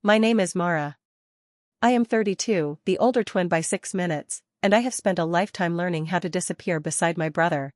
My name is Mara. I am 32, the older twin by 6 minutes, and I have spent a lifetime learning how to disappear beside my brother.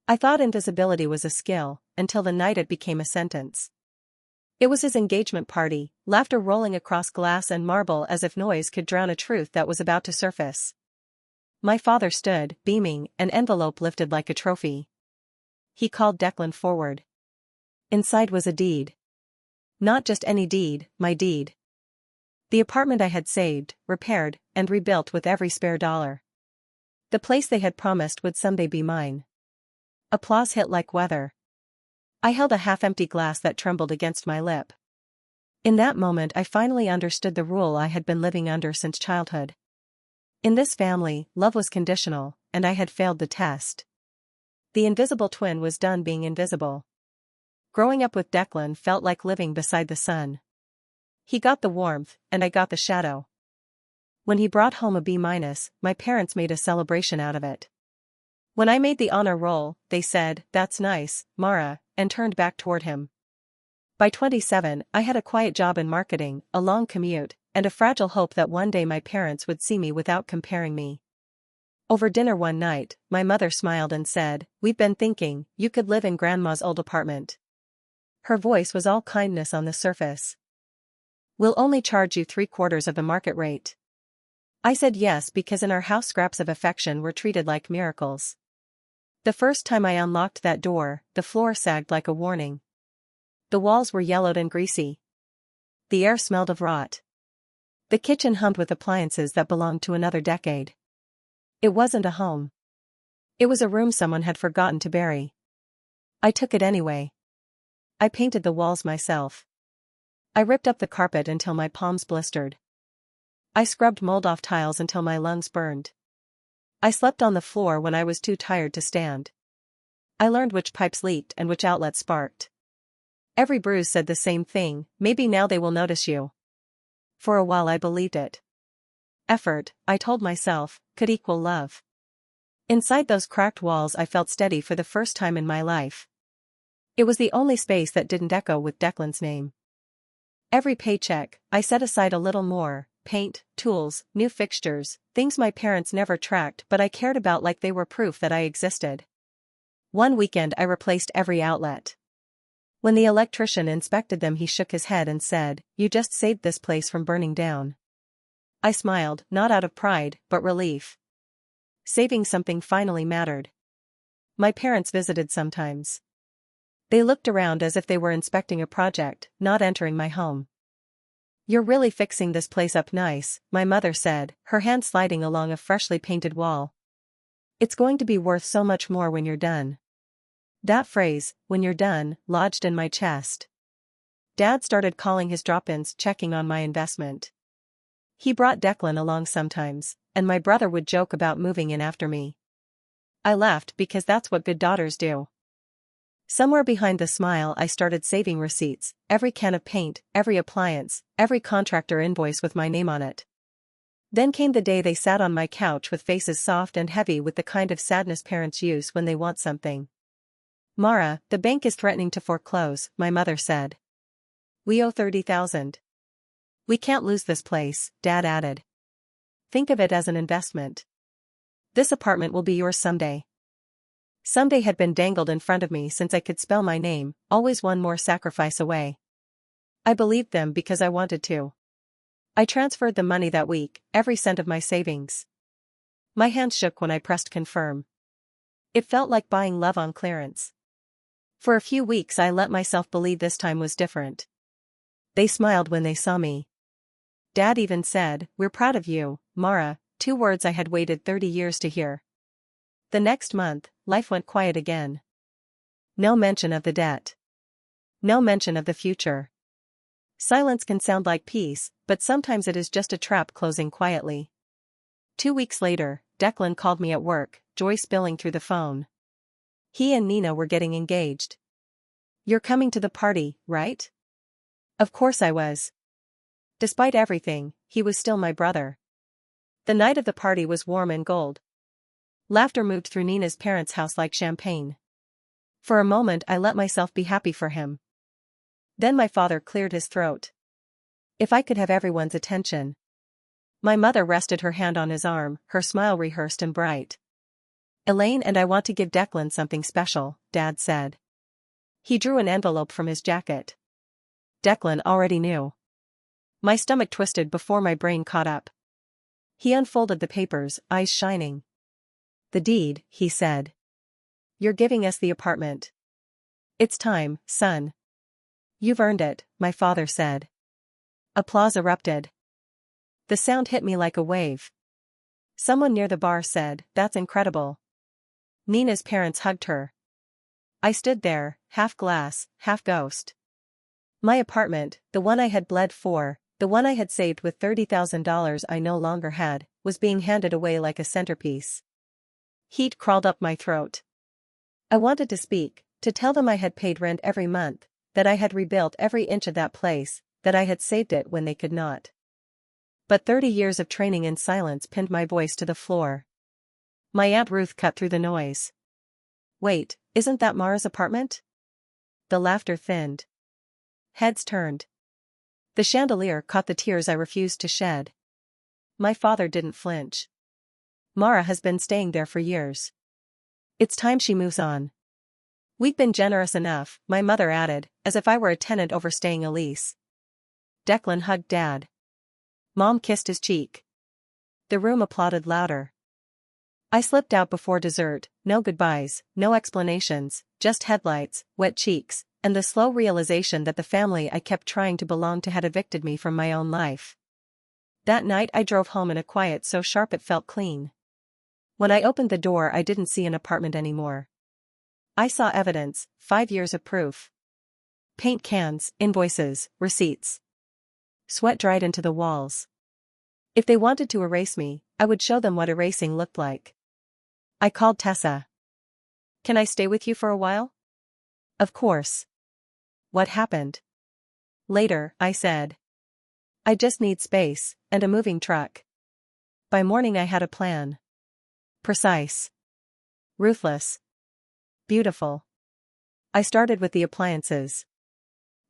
I thought invisibility was a skill, until the night it became a sentence. It was his engagement party, laughter rolling across glass and marble as if noise could drown a truth that was about to surface. My father stood, beaming, an envelope lifted like a trophy. He called Declan forward. Inside was a deed. Not just any deed, my deed. The apartment I had saved, repaired, and rebuilt with every spare dollar. The place they had promised would someday be mine. Applause hit like weather. I held a half-empty glass that trembled against my lip. In that moment I finally understood the rule I had been living under since childhood. In this family, love was conditional, and I had failed the test. The invisible twin was done being invisible. Growing up with Declan felt like living beside the sun. He got the warmth, and I got the shadow. When he brought home a B-, my parents made a celebration out of it. When I made the honor roll, they said, "That's nice, Mara," and turned back toward him. By 27, I had a quiet job in marketing, a long commute, and a fragile hope that one day my parents would see me without comparing me. Over dinner one night, my mother smiled and said, "We've been thinking, you could live in Grandma's old apartment." Her voice was all kindness on the surface. "We'll only charge you 3/4 of the market rate." I said yes because in our house scraps of affection were treated like miracles. The first time I unlocked that door, the floor sagged like a warning. The walls were yellowed and greasy. The air smelled of rot. The kitchen hummed with appliances that belonged to another decade. It wasn't a home. It was a room someone had forgotten to bury. I took it anyway. I painted the walls myself. I ripped up the carpet until my palms blistered. I scrubbed mold off tiles until my lungs burned. I slept on the floor when I was too tired to stand. I learned which pipes leaked and which outlets sparked. Every bruise said the same thing, "Maybe now they will notice you." For a while I believed it. Effort, I told myself, could equal love. Inside those cracked walls I felt steady for the first time in my life. It was the only space that didn't echo with Declan's name. Every paycheck, I set aside a little more: paint, tools, new fixtures, things my parents never tracked but I cared about like they were proof that I existed. One weekend I replaced every outlet. When the electrician inspected them he shook his head and said, "You just saved this place from burning down." I smiled, not out of pride, but relief. Saving something finally mattered. My parents visited sometimes. They looked around as if they were inspecting a project, not entering my home. "You're really fixing this place up nice," my mother said, her hand sliding along a freshly painted wall. "It's going to be worth so much more when you're done." That phrase, "when you're done," lodged in my chest. Dad started calling his drop-ins, checking on my investment. He brought Declan along sometimes, and my brother would joke about moving in after me. I laughed because that's what good daughters do. Somewhere behind the smile I started saving receipts, every can of paint, every appliance, every contractor invoice with my name on it. Then came the day they sat on my couch with faces soft and heavy with the kind of sadness parents use when they want something. "Mara, the bank is threatening to foreclose," my mother said. "We owe 30,000. We can't lose this place," Dad added. "Think of it as an investment. This apartment will be yours someday." Someday had been dangled in front of me since I could spell my name, always one more sacrifice away. I believed them because I wanted to. I transferred the money that week, every cent of my savings. My hands shook when I pressed confirm. It felt like buying love on clearance. For a few weeks I let myself believe this time was different. They smiled when they saw me. Dad even said, "We're proud of you, Mara," 2 words I had waited 30 years to hear. The next month, life went quiet again. No mention of the debt. No mention of the future. Silence can sound like peace, but sometimes it is just a trap closing quietly. 2 weeks later, Declan called me at work, joy spilling through the phone. He and Nina were getting engaged. "You're coming to the party, right?" Of course I was. Despite everything, he was still my brother. The night of the party was warm and gold. Laughter moved through Nina's parents' house like champagne. For a moment I let myself be happy for him. Then my father cleared his throat. If I could have everyone's attention. My mother rested her hand on his arm, her smile rehearsed and bright. Elaine and I want to give Declan something special, Dad said. He drew an envelope from his jacket. Declan already knew. My stomach twisted before my brain caught up. He unfolded the papers, eyes shining. The deed, he said. You're giving us the apartment. It's time, son. You've earned it, my father said. Applause erupted. The sound hit me like a wave. Someone near the bar said, "That's incredible." Nina's parents hugged her. I stood there, half glass, half ghost. My apartment, the one I had bled for, the one I had saved with $30,000 I no longer had, was being handed away like a centerpiece. Heat crawled up my throat. I wanted to speak, to tell them I had paid rent every month, that I had rebuilt every inch of that place, that I had saved it when they could not. But 30 years of training in silence pinned my voice to the floor. My Aunt Ruth cut through the noise. Wait, isn't that Mara's apartment? The laughter thinned. Heads turned. The chandelier caught the tears I refused to shed. My father didn't flinch. Mara has been staying there for years. It's time she moves on. We've been generous enough, my mother added, as if I were a tenant overstaying a lease. Declan hugged Dad. Mom kissed his cheek. The room applauded louder. I slipped out before dessert, no goodbyes, no explanations, just headlights, wet cheeks, and the slow realization that the family I kept trying to belong to had evicted me from my own life. That night I drove home in a quiet so sharp it felt clean. When I opened the door I didn't see an apartment anymore. I saw evidence, 5 years of proof. Paint cans, invoices, receipts. Sweat dried into the walls. If they wanted to erase me, I would show them what erasing looked like. I called Tessa. Can I stay with you for a while? Of course. What happened? Later, I said. I just need space, and a moving truck. By morning I had a plan. Precise. Ruthless. Beautiful. I started with the appliances.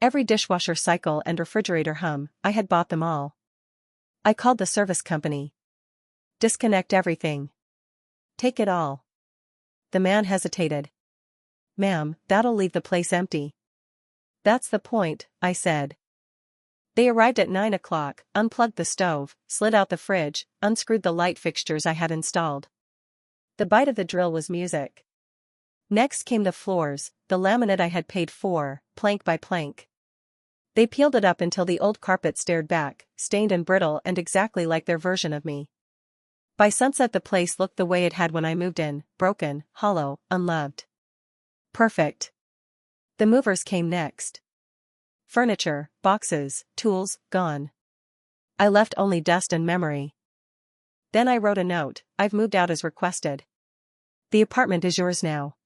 Every dishwasher cycle and refrigerator hum, I had bought them all. I called the service company. Disconnect everything. Take it all. The man hesitated. Ma'am, that'll leave the place empty. That's the point, I said. They arrived at 9 o'clock, unplugged the stove, slid out the fridge, unscrewed the light fixtures I had installed. The bite of the drill was music. Next came the floors, the laminate I had paid for, plank by plank. They peeled it up until the old carpet stared back, stained and brittle and exactly like their version of me. By sunset the place looked the way it had when I moved in, broken, hollow, unloved. Perfect. The movers came next. Furniture, boxes, tools, gone. I left only dust and memory. Then I wrote a note, I've moved out as requested. The apartment is yours now.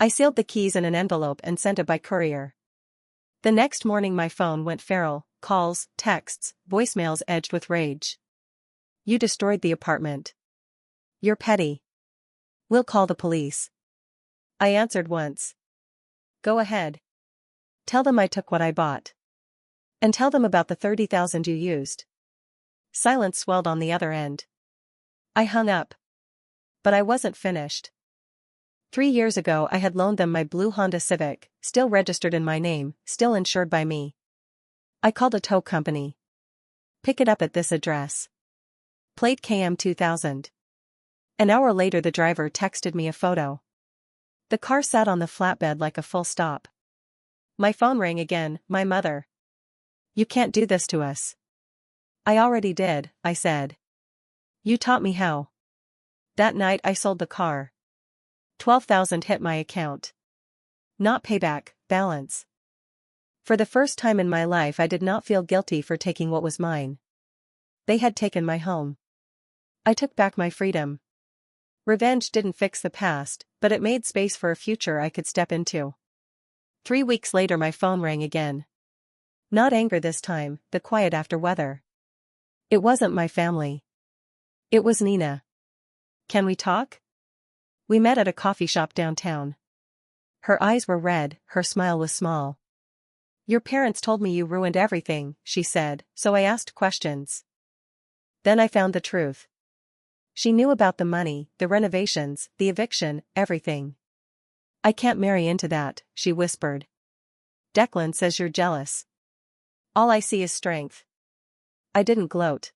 I sealed the keys in an envelope and sent it by courier. The next morning my phone went feral, calls, texts, voicemails edged with rage. You destroyed the apartment. You're petty. We'll call the police. I answered once. Go ahead. Tell them I took what I bought. And tell them about the 30,000 you used. Silence swelled on the other end. I hung up. But I wasn't finished. 3 years ago I had loaned them my blue Honda Civic, still registered in my name, still insured by me. I called a tow company. Pick it up at this address. Plate KM 2000. An hour later the driver texted me a photo. The car sat on the flatbed like a full stop. My phone rang again, my mother. You can't do this to us. I already did, I said. You taught me how. That night I sold the car. 12,000 hit my account. Not payback, balance. For the first time in my life I did not feel guilty for taking what was mine. They had taken my home. I took back my freedom. Revenge didn't fix the past, but it made space for a future I could step into. 3 weeks later my phone rang again. Not anger this time, the quiet after weather. It wasn't my family. It was Nina. Can we talk? We met at a coffee shop downtown. Her eyes were red, her smile was small. Your parents told me you ruined everything, she said, so I asked questions. Then I found the truth. She knew about the money, the renovations, the eviction, everything. I can't marry into that, she whispered. Declan says you're jealous. All I see is strength. I didn't gloat.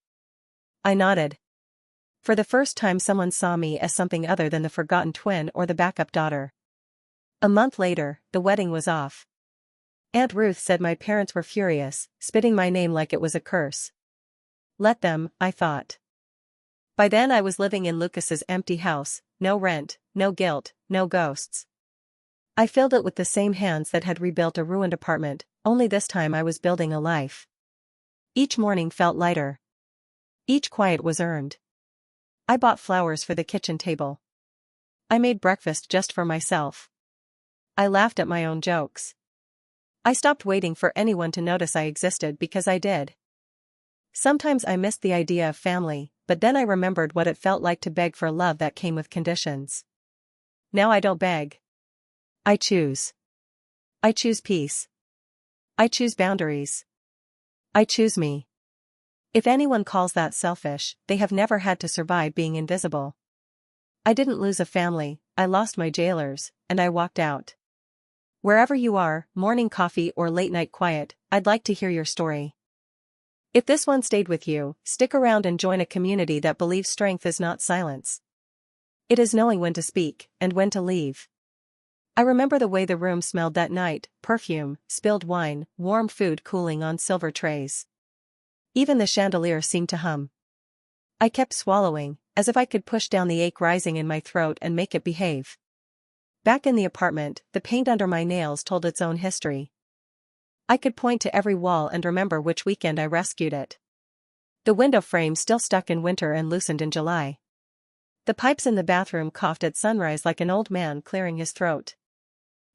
I nodded. For the first time someone saw me as something other than the forgotten twin or the backup daughter. A month later, the wedding was off. Aunt Ruth said my parents were furious, spitting my name like it was a curse. Let them, I thought. By then I was living in Lucas's empty house, no rent, no guilt, no ghosts. I filled it with the same hands that had rebuilt a ruined apartment, only this time I was building a life. Each morning felt lighter. Each quiet was earned. I bought flowers for the kitchen table. I made breakfast just for myself. I laughed at my own jokes. I stopped waiting for anyone to notice I existed because I did. Sometimes I missed the idea of family, but then I remembered what it felt like to beg for love that came with conditions. Now I don't beg. I choose. I choose peace. I choose boundaries. I choose me. If anyone calls that selfish, they have never had to survive being invisible. I didn't lose a family, I lost my jailers, and I walked out. Wherever you are, morning coffee or late night quiet, I'd like to hear your story. If this one stayed with you, stick around and join a community that believes strength is not silence. It is knowing when to speak, and when to leave. I remember the way the room smelled that night, perfume, spilled wine, warm food cooling on silver trays. Even the chandelier seemed to hum. I kept swallowing, as if I could push down the ache rising in my throat and make it behave. Back in the apartment, the paint under my nails told its own history. I could point to every wall and remember which weekend I rescued it. The window frame still stuck in winter and loosened in July. The pipes in the bathroom coughed at sunrise like an old man clearing his throat.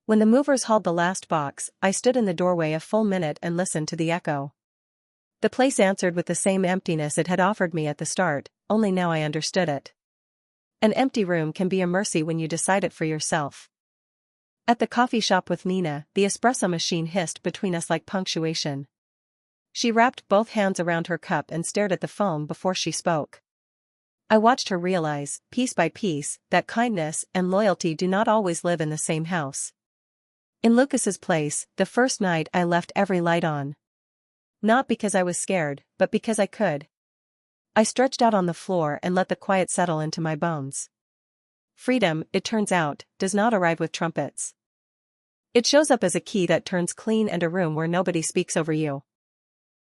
When the movers hauled the last box, I stood in the doorway a full minute and listened to the echo. The place answered with the same emptiness it had offered me at the start, only now I understood it. An empty room can be a mercy when you decide it for yourself. At the coffee shop with Nina, the espresso machine hissed between us like punctuation. She wrapped both hands around her cup and stared at the foam before she spoke. I watched her realize, piece by piece, that kindness and loyalty do not always live in the same house. In Lucas's place, the first night I left every light on. Not because I was scared, but because I could. I stretched out on the floor and let the quiet settle into my bones. Freedom, it turns out, does not arrive with trumpets. It shows up as a key that turns clean and a room where nobody speaks over you.